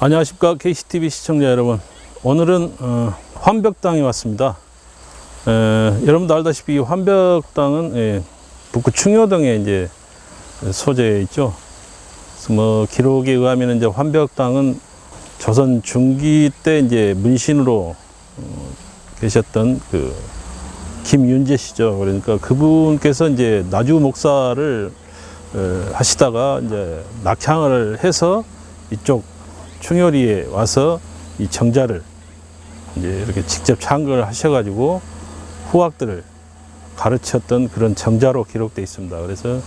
안녕하십니까 KCTV 시청자 여러분. 오늘은 환벽당에 왔습니다. 여러분도 알다시피 환벽당은 북구 충효동에 이제 소재에 있죠. 그래서 뭐 기록에 의하면 이제 환벽당은 조선 중기 때 이제 문신으로 계셨던 그 김윤재 씨죠. 그러니까 그분께서 이제 나주 목사를 하시다가 이제 낙향을 해서 이쪽 충효리에 와서 이 정자를 이제 이렇게 직접 창건을 하셔가지고 후학들을 가르쳤던 그런 정자로 기록되어 있습니다. 그래서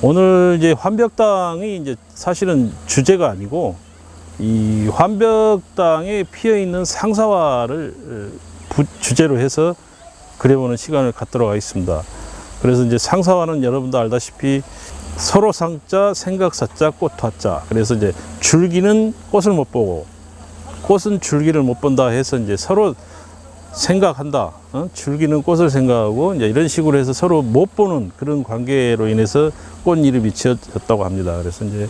오늘 이제 환벽당이 이제 사실은 주제가 아니고 이 환벽당에 피어 있는 상사화를 주제로 해서 그려보는 시간을 갖도록 하겠습니다. 그래서 이제 상사화는 여러분도 알다시피 서로 상자, 생각사자, 꽃화자. 그래서 이제 줄기는 꽃을 못 보고 꽃은 줄기를 못 본다 해서 이제 서로 생각한다. 줄기는 꽃을 생각하고 이제 이런 식으로 해서 서로 못 보는 그런 관계로 인해서 꽃 이름이 지어졌다고 합니다. 그래서 이제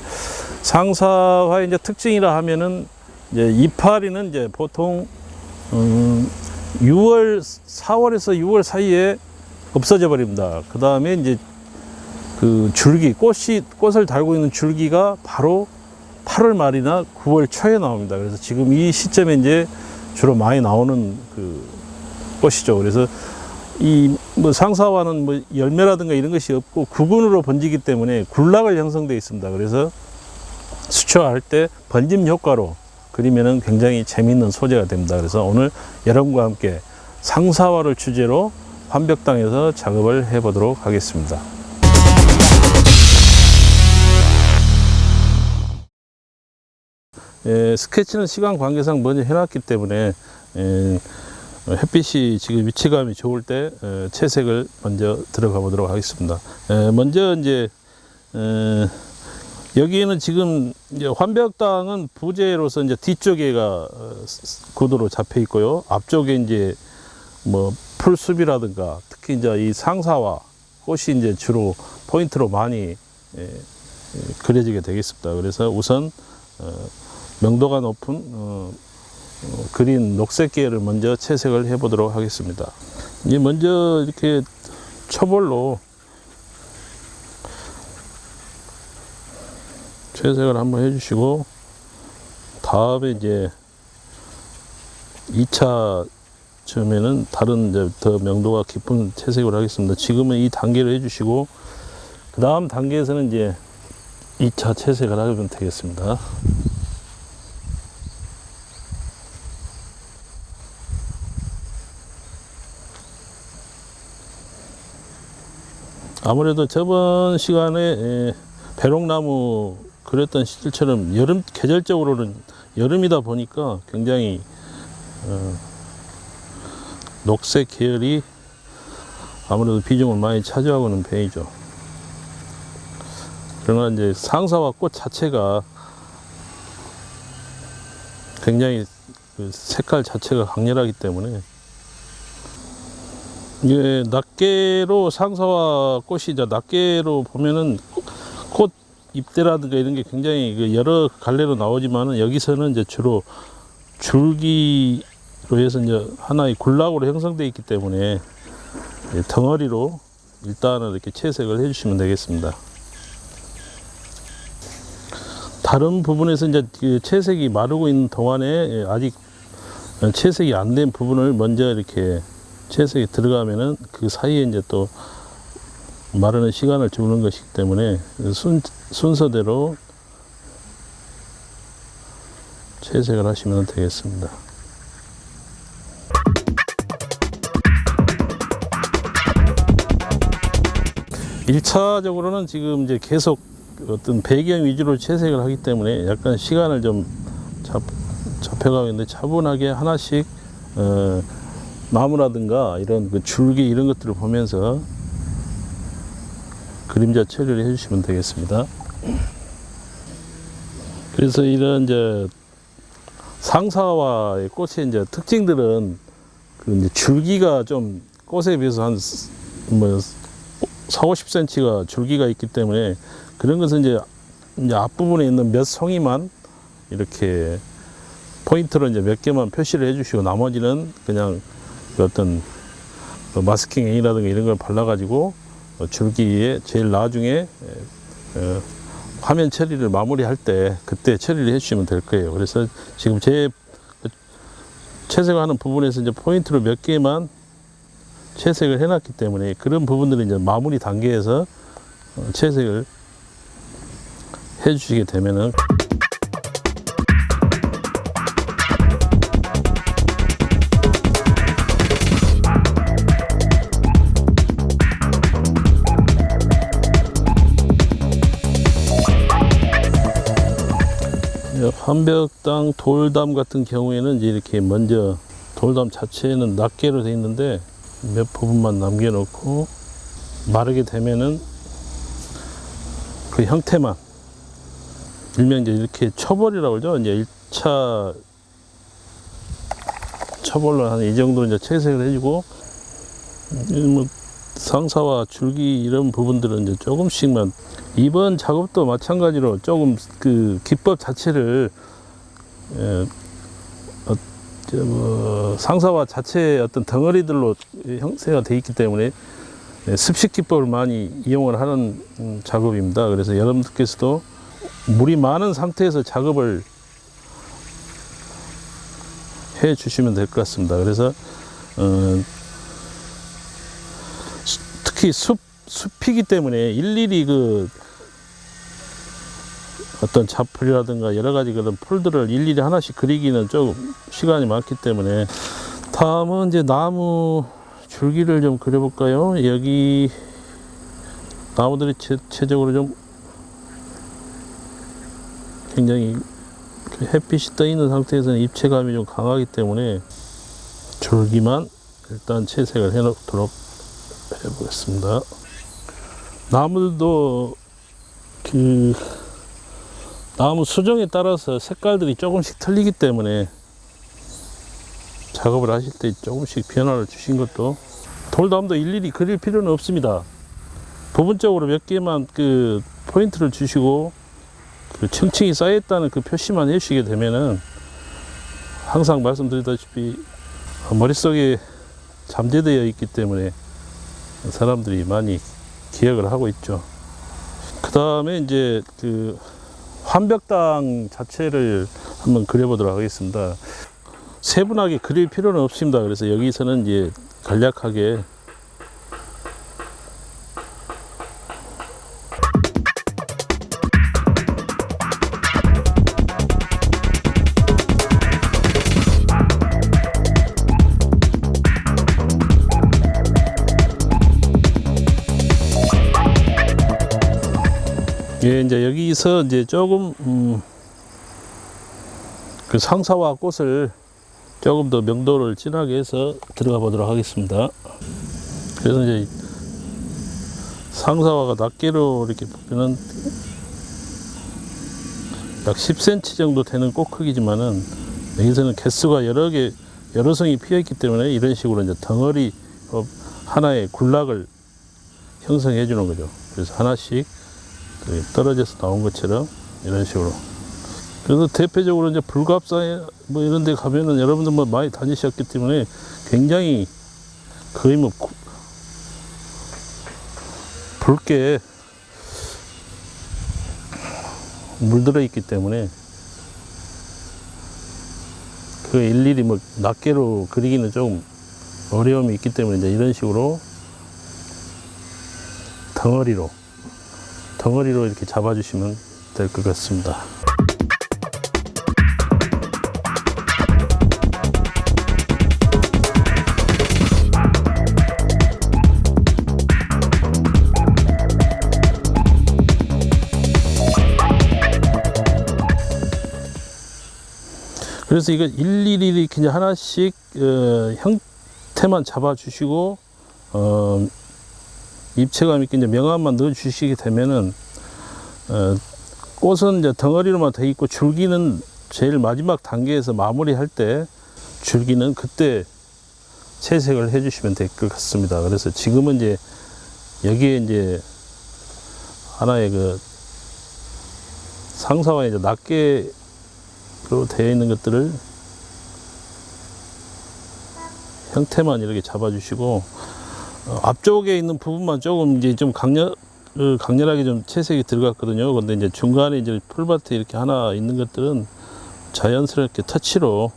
상사화의 이제 특징이라 하면은 이제 이파리는 이제 보통 4월에서 6월 사이에 없어져 버립니다. 그 다음에 이제 그 줄기, 꽃을 달고 있는 줄기가 바로 8월 말이나 9월 초에 나옵니다. 그래서 지금 이 시점에 이제 주로 많이 나오는 그 꽃이죠. 그래서 이 뭐 상사화는 뭐 열매라든가 이런 것이 없고 구근으로 번지기 때문에 굴락을 형성되어 있습니다. 그래서 수초할 때 번짐 효과로 그리면은 굉장히 재미있는 소재가 됩니다. 그래서 오늘 여러분과 함께 상사화를 주제로 환벽당에서 작업을 해 보도록 하겠습니다. 스케치는 시간 관계상 먼저 해놨기 때문에 햇빛이 지금 위치감이 좋을 때 채색을 먼저 들어가 보도록 하겠습니다. 먼저 이제 여기에는 지금 이제 환벽당은 부재로서 이제 뒤쪽에가 구도로 잡혀 있고요. 앞쪽에 이제 뭐 풀숲이라든가 특히 이제 이 상사화 꽃이 이제 주로 포인트로 많이 그려지게 되겠습니다. 그래서 우선 명도가 높은 그린 녹색 계열을 먼저 채색을 해 보도록 하겠습니다. 이제 먼저 이렇게 초벌로 채색을 한번 해주시고 다음에 이제 2차 처음에는 다른 이제 더 명도가 깊은 채색을 하겠습니다. 지금은 이 단계를 해주시고 그 다음 단계에서는 이제 2차 채색을 하면 되겠습니다. 아무래도 저번 시간에 배롱나무 그랬던 시절처럼 여름 계절적으로는 여름이다 보니까 굉장히 녹색 계열이 아무래도 비중을 많이 차지하고는 편이죠. 그러나 이제 상사화 꽃 자체가 굉장히 그 색깔 자체가 강렬하기 때문에 이게 낱개로 상사화 꽃이 이제 낱개로 보면은 꽃 잎대라든가 이런 게 굉장히 여러 갈래로 나오지만은 여기서는 이제 주로 줄기로 해서 이제 하나의 굴락으로 형성되어 있기 때문에 덩어리로 일단은 이렇게 채색을 해주시면 되겠습니다. 다른 부분에서 이제 그 채색이 마르고 있는 동안에 아직 채색이 안 된 부분을 먼저 이렇게 채색이 들어가면은 그 사이에 이제 또 마르는 시간을 주는 것이기 때문에 순서대로 채색을 하시면 되겠습니다. 일차적으로는 지금 이제 계속 어떤 배경 위주로 채색을 하기 때문에 약간 시간을 좀 잡혀가고 있는데 차분하게 하나씩 나무라든가 이런 그 줄기 이런 것들을 보면서 그림자 처리를 해주시면 되겠습니다. 그래서 이런 이제 상사화의 꽃의 이제 특징들은 그 이제 줄기가 좀 꽃에 비해서 한 뭐 40-50cm가 줄기가 있기 때문에 그런 것은 이제 앞부분에 있는 몇 송이만 이렇게 포인트로 이제 몇 개만 표시를 해주시고 나머지는 그냥 그 어떤 마스킹 A라든가 이런 걸 발라가지고 줄기에 제일 나중에 화면 처리를 마무리할 때 그때 처리를 해주시면 될 거예요. 그래서 지금 제 채색하는 부분에서 이제 포인트로 몇 개만 채색을 해놨기 때문에 그런 부분들은 이제 마무리 단계에서 채색을 해주시게 되면은 환벽당 돌담 같은 경우에는 이제 이렇게 먼저 돌담 자체는 낱개로 되어 있는데 몇 부분만 남겨놓고 마르게 되면은 그 형태만 일명 이제 이렇게 처벌이라고 그러죠. 이제 1차 처벌로 한 이 정도 이제 채색을 해주고 뭐 상사와 줄기 이런 부분들은 이제 조금씩만 이번 작업도 마찬가지로 조금 그 기법 자체를 상사와 자체의 어떤 덩어리들로 형태가 되어 있기 때문에 습식 기법을 많이 이용을 하는 작업입니다. 그래서 여러분들께서도 물이 많은 상태에서 작업을 해 주시면 될 것 같습니다. 그래서 특히 숲이기 때문에 일일이 그 어떤 자풀이라든가 여러 가지 그런 풀들을 일일이 하나씩 그리기는 조금 시간이 많기 때문에 다음은 이제 나무 줄기를 좀 그려볼까요? 여기 나무들이 체적으로 좀 굉장히 햇빛이 떠 있는 상태에서는 입체감이 좀 강하기 때문에 줄기만 일단 채색을 해 놓도록 해보겠습니다. 나무들도 그 나무 수종에 따라서 색깔들이 조금씩 틀리기 때문에 작업을 하실 때 조금씩 변화를 주신 것도 돌담도 일일이 그릴 필요는 없습니다. 부분적으로 몇 개만 그 포인트를 주시고 그 층층이 쌓였다는 그 표시만 해주시게 되면은 항상 말씀드리다시피 머릿속에 잠재되어 있기 때문에 사람들이 많이 기억을 하고 있죠. 그 다음에 이제 그 환벽당 자체를 한번 그려보도록 하겠습니다. 세분하게 그릴 필요는 없습니다. 그래서 여기서는 이제 간략하게 예, 이제 여기서 이제 조금 그 상사와 꽃을 조금 더 명도를 진하게 해서 들어가 보도록 하겠습니다. 그래서 이제 상사화가 낱개로 이렇게 보면은 약 10cm 정도 되는 꽃 크기지만은 여기서는 개수가 여러 성이 피어 있기 때문에 이런 식으로 이제 덩어리 하나의 굴락을 형성해 주는 거죠. 그래서 하나씩 떨어져서 나온 것처럼 이런 식으로. 그래서 대표적으로 이제 불갑사에 뭐 이런 데 가면은 여러분들 뭐 많이 다니셨기 때문에 굉장히 거의 뭐 붉게 물들어 있기 때문에 그 일일이 뭐 낱개로 그리기는 조금 어려움이 있기 때문에 이제 이런 식으로 덩어리로 이렇게 잡아주시면 될 것 같습니다. 그래서 이거 일일이 이렇게 하나씩 형태만 잡아주시고 입체감 있게 이제 명암만 넣어 주시게 되면은 꽃은 이제 덩어리로만 돼 있고 줄기는 제일 마지막 단계에서 마무리할 때 줄기는 그때 채색을 해 주시면 될 것 같습니다. 그래서 지금은 이제 여기에 이제 하나의 그 상사와 이제 낱개로 되어 있는 것들을 형태만 이렇게 잡아주시고 앞쪽에 있는 부분만 조금 이제 좀 강렬하게 좀 채색이 들어갔거든요. 근데 이제 중간에 이제 풀밭에 이렇게 하나 있는 것들은 자연스럽게 터치로,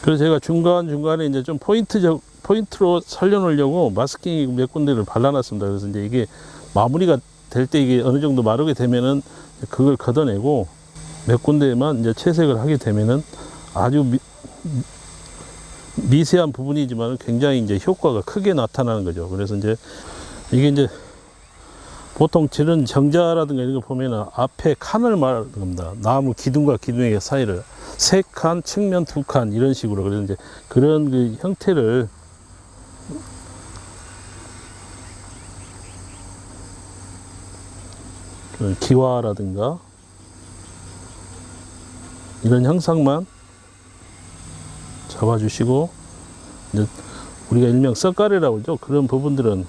그래서 제가 중간중간에 이제 좀 포인트로 살려놓으려고 마스킹 몇 군데를 발라놨습니다. 그래서 이제 이게 마무리가 될 때 이게 어느 정도 마르게 되면은 그걸 걷어내고 몇 군데만 이제 채색을 하게 되면은 아주 미세한 부분이지만 굉장히 이제 효과가 크게 나타나는 거죠. 그래서 이제 이게 이제 보통 저런 정자라든가 이런 거 보면은 앞에 칸을 말하는 겁니다. 나무 기둥과 기둥의 사이를 3칸, 측면 2칸 이런 식으로. 그래서 이제 그런 그 형태를 기와라든가 이런 형상만 잡아주시고, 이제 우리가 일명 썩가래라고 하죠. 그런 부분들은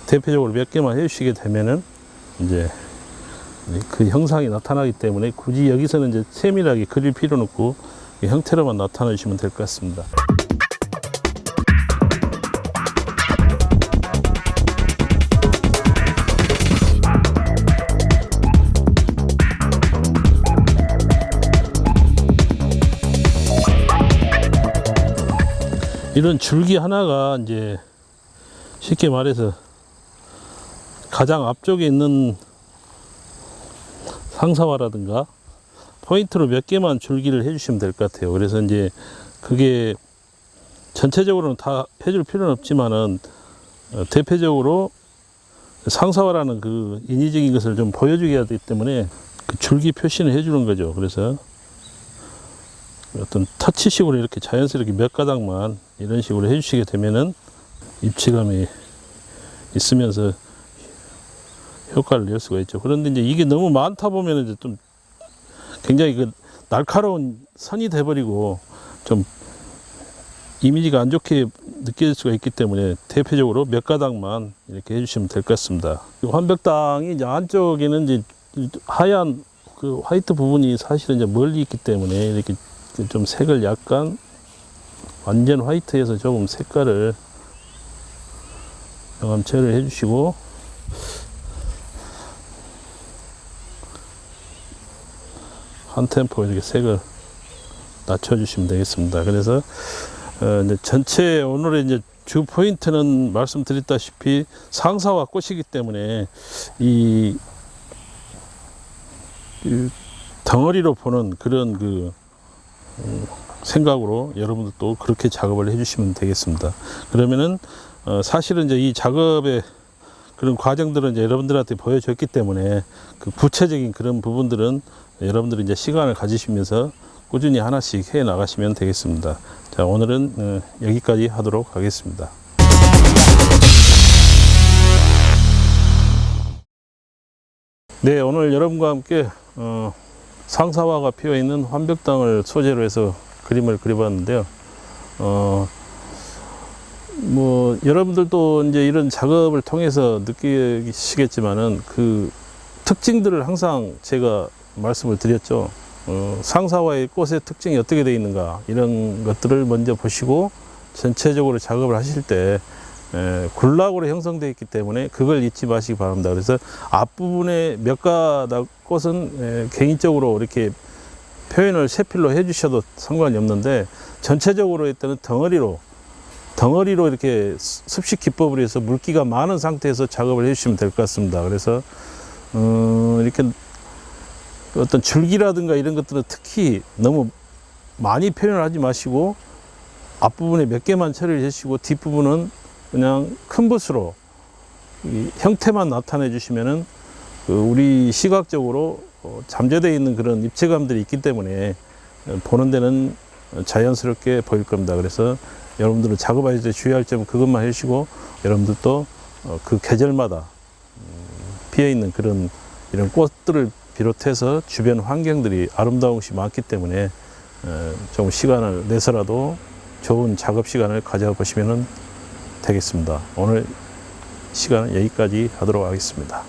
대표적으로 몇 개만 해주시게 되면은 이제 그 형상이 나타나기 때문에 굳이 여기서는 이제 세밀하게 그릴 필요는 없고 형태로만 나타내 주시면 될 것 같습니다. 이런 줄기 하나가 이제 쉽게 말해서 가장 앞쪽에 있는 상사화라든가 포인트로 몇 개만 줄기를 해주시면 될 것 같아요. 그래서 이제 그게 전체적으로는 다 해줄 필요는 없지만은 대표적으로 상사화라는 그 인위적인 것을 좀 보여주게 하기 때문에 그 줄기 표시는 해주는 거죠. 그래서 어떤 터치식으로 이렇게 자연스럽게 몇 가닥만 이런 식으로 해주시게 되면은 입체감이 있으면서 효과를 낼 수가 있죠. 그런데 이제 이게 너무 많다 보면 이제 좀 굉장히 그 날카로운 선이 돼버리고 좀 이미지가 안 좋게 느껴질 수가 있기 때문에 대표적으로 몇 가닥만 이렇게 해주시면 될 것 같습니다. 환벽당이 이제 안쪽에는 이제 하얀 그 화이트 부분이 사실은 이제 멀리 있기 때문에 이렇게 좀 색을 약간 완전 화이트에서 조금 색깔을 영암 처리를 해주시고, 한 템포 이렇게 색을 낮춰주시면 되겠습니다. 그래서 이제 전체 오늘의 이제 주 포인트는 말씀드렸다시피 상사와 꽃이기 때문에 이 덩어리로 보는 그런 그 생각으로 여러분들도 그렇게 작업을 해주시면 되겠습니다. 그러면은 사실은 이제 이 작업의 그런 과정들은 이제 여러분들한테 보여줬기 때문에 그 구체적인 그런 부분들은 여러분들이 이제 시간을 가지시면서 꾸준히 하나씩 해 나가시면 되겠습니다. 자, 오늘은 여기까지 하도록 하겠습니다. 네, 오늘 여러분과 함께 상사화가 피어 있는 환벽당을 소재로 해서 그림을 그려봤는데요. 뭐 여러분들도 이제 이런 작업을 통해서 느끼시겠지만은 그 특징들을 항상 제가 말씀을 드렸죠. 상사화의 꽃의 특징이 어떻게 되어 있는가, 이런 것들을 먼저 보시고 전체적으로 작업을 하실 때 군락으로 형성되어 있기 때문에 그걸 잊지 마시기 바랍니다. 그래서 앞부분에 몇 가닥 꽃은 개인적으로 이렇게 표현을 세필로 해주셔도 상관이 없는데, 전체적으로 일단은 덩어리로 이렇게 습식 기법으로 해서 물기가 많은 상태에서 작업을 해주시면 될 것 같습니다. 그래서 이렇게 어떤 줄기라든가 이런 것들은 특히 너무 많이 표현을 하지 마시고 앞부분에 몇 개만 처리를 해주시고 뒷부분은 그냥 큰 붓으로 이 형태만 나타내 주시면은 우리 시각적으로 잠재되어 있는 그런 입체감들이 있기 때문에 보는 데는 자연스럽게 보일 겁니다. 그래서 여러분들은 작업할 때 주의할 점은 그것만 해주시고, 여러분들도 그 계절마다 피어 있는 그런 이런 꽃들을 비롯해서 주변 환경들이 아름다운 것이 많기 때문에 좀 시간을 내서라도 좋은 작업 시간을 가져보시면 되겠습니다. 오늘 시간은 여기까지 하도록 하겠습니다.